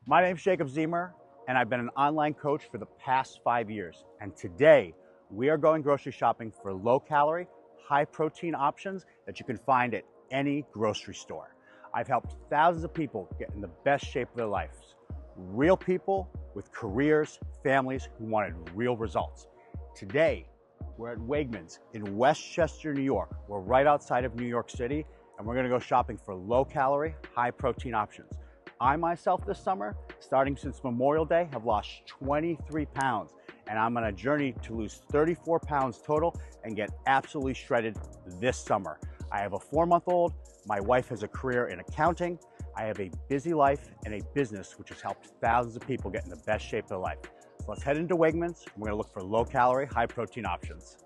My name's Jacob Ziemer, and I've been an online coach for the past 5 years. And today, we are going grocery shopping for low-calorie, high-protein options that you can find at any grocery store. I've helped thousands of people get in the best shape of their lives. Real people with careers, families who wanted real results. Today, we're at Wegmans in Westchester, New York. We're right outside of New York City, and we're gonna go shopping for low-calorie, high-protein options. I myself this summer, starting since Memorial Day, have lost 23 pounds, and I'm on a journey to lose 34 pounds total and get absolutely shredded this summer. I have a 4-month-old, my wife has a career in accounting, I have a busy life and a business which has helped thousands of people get in the best shape of their life. So let's head into Wegmans, and we're gonna look for low-calorie, high-protein options.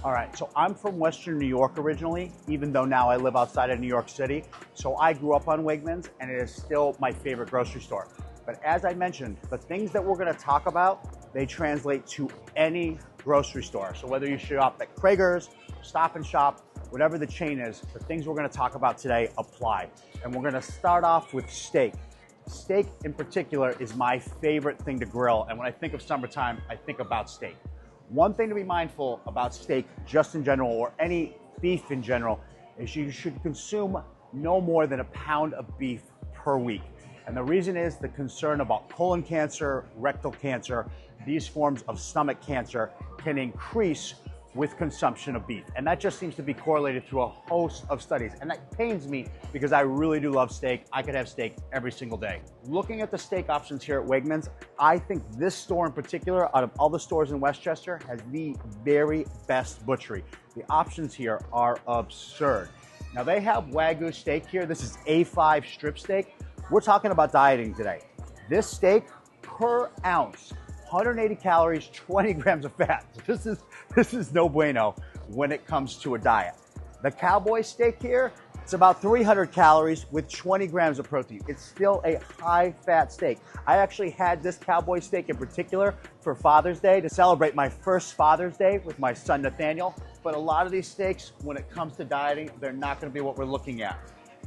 All right, so I'm from Western New York originally, even though now I live outside of New York City. So I grew up on Wegmans, and it is still my favorite grocery store. But as I mentioned, the things that we're gonna talk about, they translate to any grocery store. So whether you shop at Kroger's, Stop and Shop, whatever the chain is, the things we're gonna talk about today apply. And we're gonna start off with steak. Steak in particular is my favorite thing to grill. And when I think of summertime, I think about steak. One thing to be mindful about steak just in general, or any beef in general, is you should consume no more than a pound of beef per week. And the reason is the concern about colon cancer, rectal cancer, these forms of stomach cancer can increase with consumption of beef. And that just seems to be correlated through a host of studies. And that pains me because I really do love steak. I could have steak every single day. Looking at the steak options here at Wegmans, I think this store in particular, out of all the stores in Westchester, has the very best butchery. The options here are absurd. Now they have Wagyu steak here. This is A5 strip steak. We're talking about dieting today. This steak per ounce, 180 calories, 20 grams of fat. This is no bueno when it comes to a diet. The cowboy steak here, it's about 300 calories with 20 grams of protein. It's still a high fat steak. I actually had this cowboy steak in particular for Father's Day to celebrate my first Father's Day with my son Nathaniel. But a lot of these steaks, when it comes to dieting, they're not gonna be what we're looking at.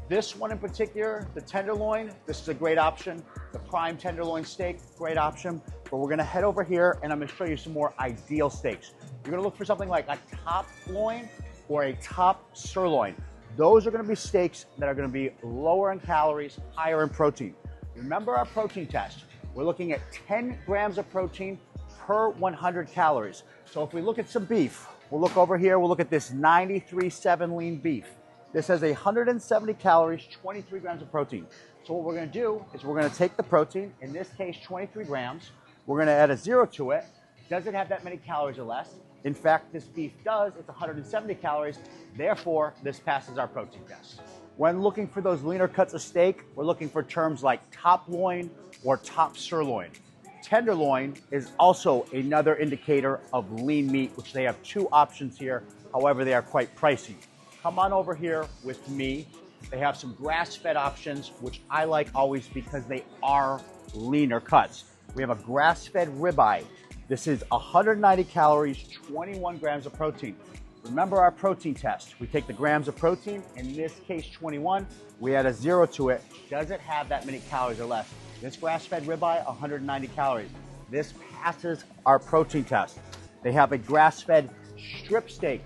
This one in particular, the tenderloin, this is a great option. The prime tenderloin steak, great option. But we're gonna head over here and I'm gonna show you some more ideal steaks. You're gonna look for something like a top loin or a top sirloin. Those are gonna be steaks that are gonna be lower in calories, higher in protein. Remember our protein test. We're looking at 10 grams of protein per 100 calories. So if we look at some beef, we'll look over here, we'll look at this 93.7 lean beef. This has 170 calories, 23 grams of protein. So what we're gonna do is we're gonna take the protein, in this case 23 grams, we're gonna add a 0 to it. Does it have that many calories or less? In fact, this beef does, it's 170 calories, therefore this passes our protein test. When looking for those leaner cuts of steak, we're looking for terms like top loin or top sirloin. Tenderloin is also another indicator of lean meat, which they have 2 options here, however they are quite pricey. Come on over here with me. They have some grass-fed options, which I like always because they are leaner cuts. We have a grass-fed ribeye. This is 190 calories, 21 grams of protein. Remember our protein test. We take the grams of protein, in this case 21, we add a 0 to it. Does it have that many calories or less? This grass-fed ribeye, 190 calories. This passes our protein test. They have a grass-fed strip steak,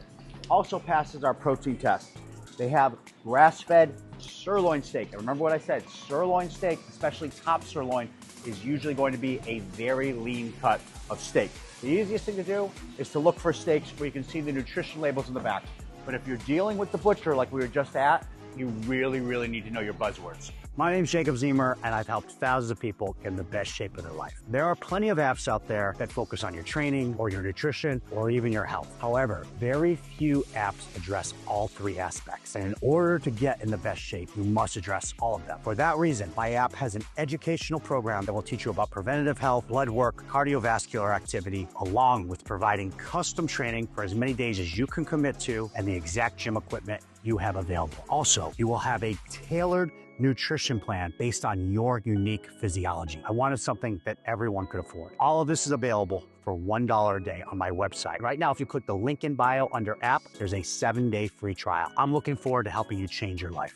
also passes our protein test. They have grass-fed sirloin steak. And remember what I said, sirloin steak, especially top sirloin, is usually going to be a very lean cut of steak. The easiest thing to do is to look for steaks where you can see the nutrition labels in the back. But if you're dealing with the butcher like we were just at, you really, really need to know your buzzwords. My name's Jacob Ziemer, and I've helped thousands of people get in the best shape of their life. There are plenty of apps out there that focus on your training or your nutrition or even your health. However, very few apps address all 3 aspects. And in order to get in the best shape, you must address all of them. For that reason, my app has an educational program that will teach you about preventative health, blood work, cardiovascular activity, along with providing custom training for as many days as you can commit to and the exact gym equipment you have available. Also, you will have a tailored nutrition plan based on your unique physiology. I wanted something that everyone could afford. All of this is available for $1 a day on my website. Right now, if you click the link in bio under app, there's a 7-day free trial. I'm looking forward to helping you change your life.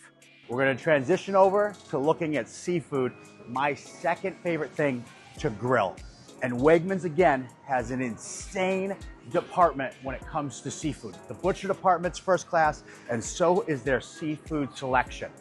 we're gonna transition over to looking at seafood, my second favorite thing to grill. And Wegmans, again, has an insane department when it comes to seafood. The butcher department's first class, and so is their seafood selection.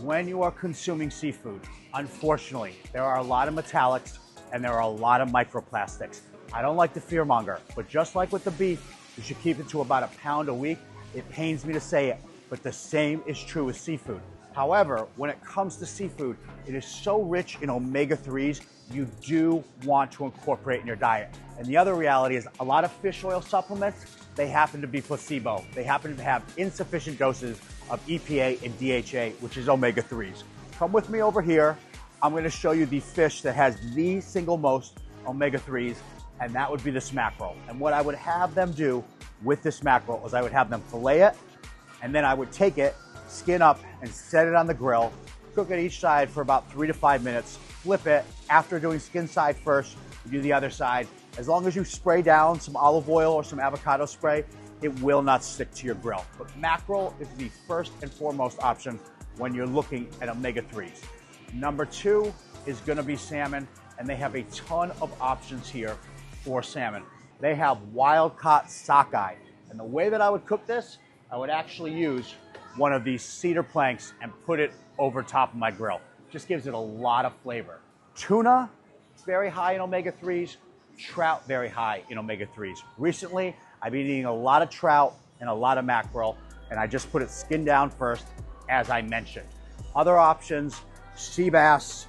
When you are consuming seafood, unfortunately, there are a lot of metallics and there are a lot of microplastics. I don't like to fearmonger, but just like with the beef, you should keep it to about a pound a week. It pains me to say it, but the same is true with seafood. However, when it comes to seafood, it is so rich in omega-3s, you do want to incorporate in your diet. And the other reality is a lot of fish oil supplements, they happen to be placebo. They happen to have insufficient doses of EPA and DHA, which is omega-3s. Come with me over here. I'm gonna show you the fish that has the single most omega-3s, and that would be this mackerel. And what I would have them do with this mackerel is I would have them fillet it, and then I would take it, skin up, and set it on the grill, cook it each side for about 3 to 5 minutes, flip it. After doing skin side first, you do the other side. As long as you spray down some olive oil or some avocado spray, it will not stick to your grill. But mackerel is the first and foremost option when you're looking at omega-3s. Number 2 is gonna be salmon, and they have a ton of options here for salmon. They have wild caught sockeye. And the way that I would cook this, I would actually use one of these cedar planks and put it over top of my grill. Just gives it a lot of flavor. Tuna, very high in omega-3s. Trout, very high in omega-3s. Recently, I've been eating a lot of trout and a lot of mackerel, and I just put it skin down first, as I mentioned. Other options, sea bass,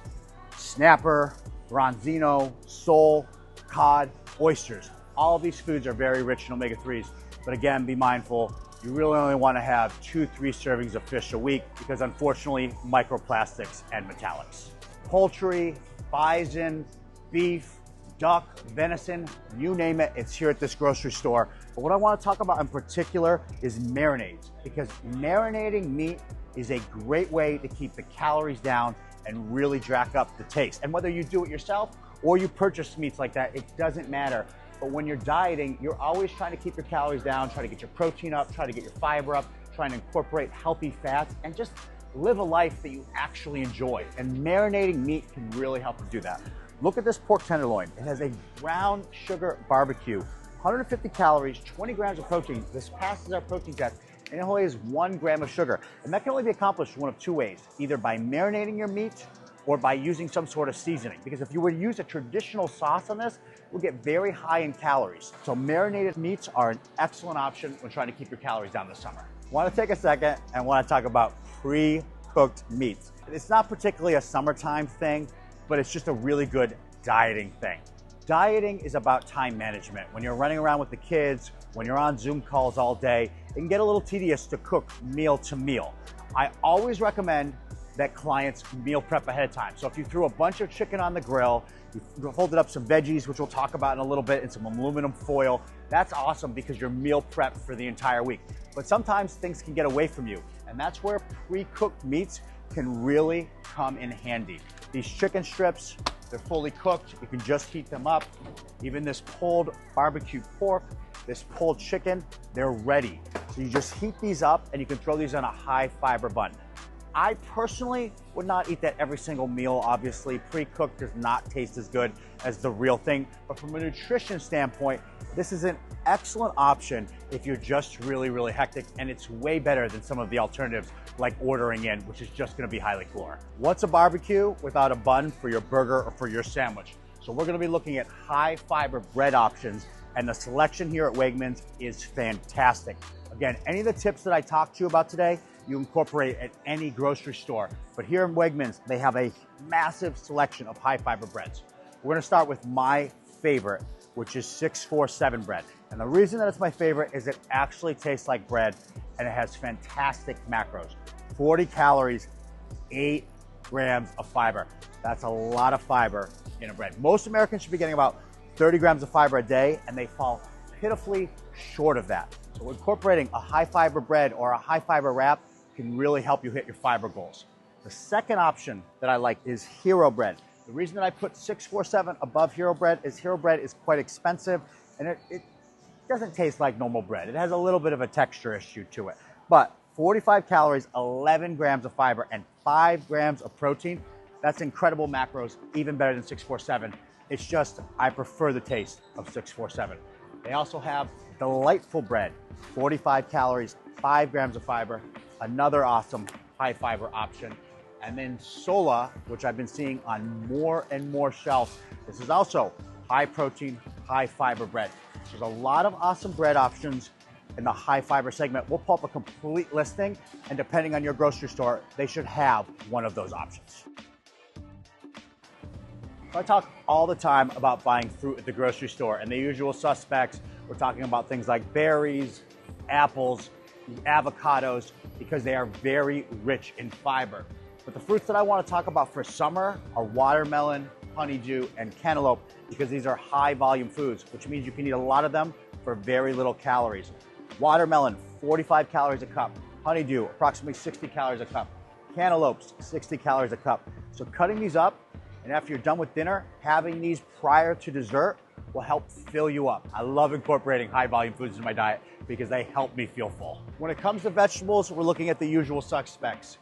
snapper, bronzino, sole, cod, oysters. All of these foods are very rich in omega-3s, but again, be mindful, you really only want to have 2-3 servings of fish a week because unfortunately, microplastics and metallics. Poultry, bison, beef, duck, venison, you name it, it's here at this grocery store. But what I want to talk about in particular is marinades, because marinating meat is a great way to keep the calories down and really jack up the taste. And whether you do it yourself or you purchase meats like that, it doesn't matter. But when you're dieting, you're always trying to keep your calories down, try to get your protein up, try to get your fiber up, trying to incorporate healthy fats, and just live a life that you actually enjoy. And marinating meat can really help you do that. Look at this pork tenderloin. It has a brown sugar barbecue, 150 calories, 20 grams of protein. This passes our protein test, and it only has 1 gram of sugar. And that can only be accomplished one of 2 ways, either by marinating your meat or by using some sort of seasoning. Because if you were to use a traditional sauce on this, it will get very high in calories. So marinated meats are an excellent option when trying to keep your calories down this summer. I want to take a second and want to talk about pre-cooked meats. It's not particularly a summertime thing, but it's just a really good dieting thing. Dieting is about time management. When you're running around with the kids, when you're on Zoom calls all day, it can get a little tedious to cook meal to meal. I always recommend that clients meal prep ahead of time. So if you threw a bunch of chicken on the grill, you folded up some veggies, which we'll talk about in a little bit, and some aluminum foil, that's awesome because you're meal prepped for the entire week. But sometimes things can get away from you, and that's where pre-cooked meats can really come in handy. These chicken strips, they're fully cooked. You can just heat them up. Even this pulled barbecue pork, this pulled chicken, they're ready. So you just heat these up and you can throw these on a high fiber bun. I personally would not eat that every single meal, obviously. Pre-cooked does not taste as good as the real thing. But from a nutrition standpoint, this is an excellent option if you're just really, really hectic, and it's way better than some of the alternatives like ordering in, which is just gonna be highly caloric. What's a barbecue without a bun for your burger or for your sandwich? So we're gonna be looking at high fiber bread options, and the selection here at Wegmans is fantastic. Again, any of the tips that I talked to you about today, you incorporate at any grocery store. But here in Wegmans, they have a massive selection of high fiber breads. We're gonna start with my favorite, which is 647 bread. And the reason that it's my favorite is it actually tastes like bread, and it has fantastic macros. 40 calories, 8 grams of fiber. That's a lot of fiber in a bread. Most Americans should be getting about 30 grams of fiber a day, and they fall pitifully short of that. So incorporating a high fiber bread or a high fiber wrap can really help you hit your fiber goals. The second option that I like is Hero Bread. The reason that I put 647 above Hero Bread is Hero Bread is quite expensive, and it doesn't taste like normal bread. It has a little bit of a texture issue to it. But 45 calories, 11 grams of fiber, and 5 grams of protein. That's incredible macros, even better than 647. It's just, I prefer the taste of 647. They also have delightful bread, 45 calories, 5 grams of fiber, another awesome high fiber option. And then Sola, which I've been seeing on more and more shelves. This is also high protein, high fiber bread. There's a lot of awesome bread options in the high fiber segment. We'll pull up a complete listing, and depending on your grocery store, they should have one of those options. I talk all the time about buying fruit at the grocery store, and the usual suspects. We're talking about things like berries, apples, avocados, because they are very rich in fiber. But the fruits that I want to talk about for summer are watermelon, honeydew, and cantaloupe, because these are high volume foods, which means you can eat a lot of them for very little calories. Watermelon, 45 calories a cup. Honeydew, approximately 60 calories a cup. Cantaloupes, 60 calories a cup. So cutting these up, and after you're done with dinner, having these prior to dessert will help fill you up. I love incorporating high volume foods in my diet because they help me feel full. When it comes to vegetables, we're looking at the usual suspects.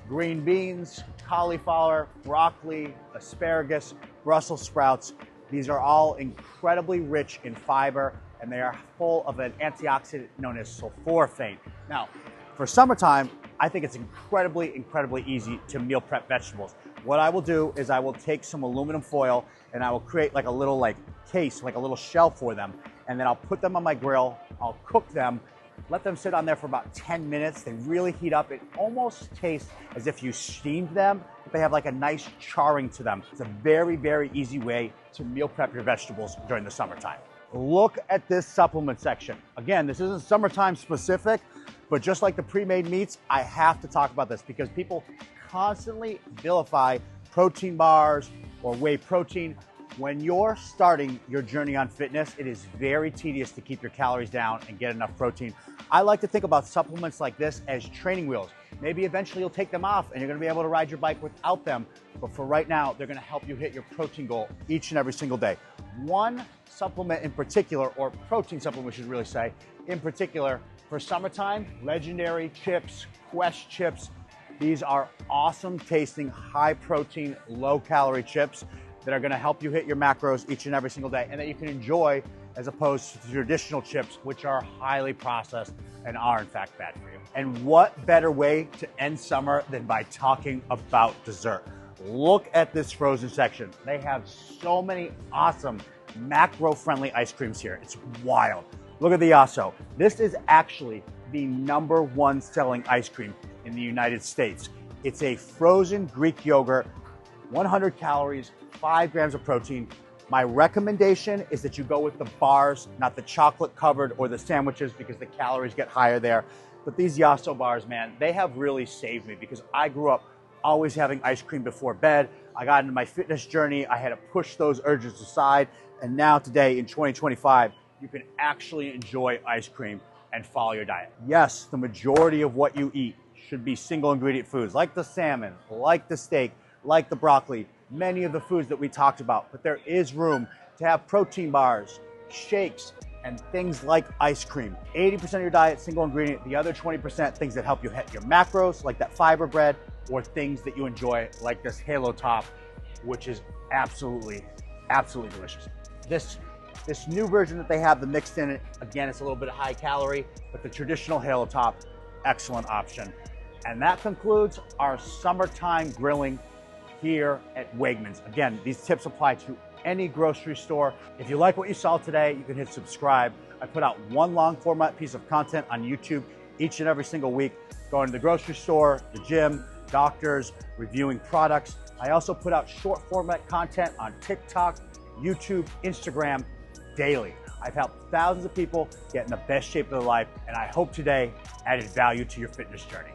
Green beans, cauliflower, broccoli, asparagus, Brussels sprouts. These are all incredibly rich in fiber, and they are full of an antioxidant known as sulforaphane. Now, for summertime, I think it's incredibly easy to meal prep vegetables. What I will do is I will take some aluminum foil and I will create like a little case, like a little shell for them. And then I'll put them on my grill. I'll cook them, let them sit on there for about 10 minutes. They really heat up. It almost tastes as if you steamed them, but they have like a nice charring to them. It's a very easy way to meal prep your vegetables during the summertime. Look at this supplement section. Again, this isn't summertime specific, but just like the pre-made meats, I have to talk about this because people constantly vilify protein bars or whey protein. When you're starting your journey on fitness, it is very tedious to keep your calories down and get enough protein. I like to think about supplements like this as training wheels. Maybe eventually you'll take them off and you're gonna be able to ride your bike without them. But for right now, they're gonna help you hit your protein goal each and every single day. One supplement in particular, or protein supplement we should really say, in particular, for summertime, Legendary chips, Quest chips. These are awesome tasting, high protein, low calorie chips that are gonna help you hit your macros each and every single day and that you can enjoy as opposed to traditional chips, which are highly processed and are in fact bad for you. And what better way to end summer than by talking about dessert? Look at this frozen section. They have so many awesome macro-friendly ice creams here. It's wild. Look at the Yasso. This is actually the #1 selling ice cream in the United States. It's a frozen Greek yogurt, 100 calories, 5 grams of protein. My recommendation is that you go with the bars, not the chocolate covered or the sandwiches because the calories get higher there. But these Yasso bars, man, they have really saved me because I grew up always having ice cream before bed. I got into my fitness journey. I had to push those urges aside. And now today in 2025, you can actually enjoy ice cream and follow your diet. Yes, the majority of what you eat should be single ingredient foods like the salmon, like the steak, like the broccoli, many of the foods that we talked about, but there is room to have protein bars, shakes, and things like ice cream. 80% of your diet, single ingredient, the other 20% things that help you hit your macros, like that fiber bread, or things that you enjoy, like this Halo Top, which is absolutely delicious. This new version that they have, the mixed in it, again, it's a little bit high calorie, but the traditional Halo Top, excellent option. And that concludes our summertime grilling here at Wegmans. Again, these tips apply to any grocery store. If you like what you saw today, you can hit subscribe. I put out one long format piece of content on YouTube each and every single week, going to the grocery store, the gym, doctors, reviewing products. I also put out short format content on TikTok, YouTube, Instagram daily. I've helped thousands of people get in the best shape of their life, and I hope today added value to your fitness journey.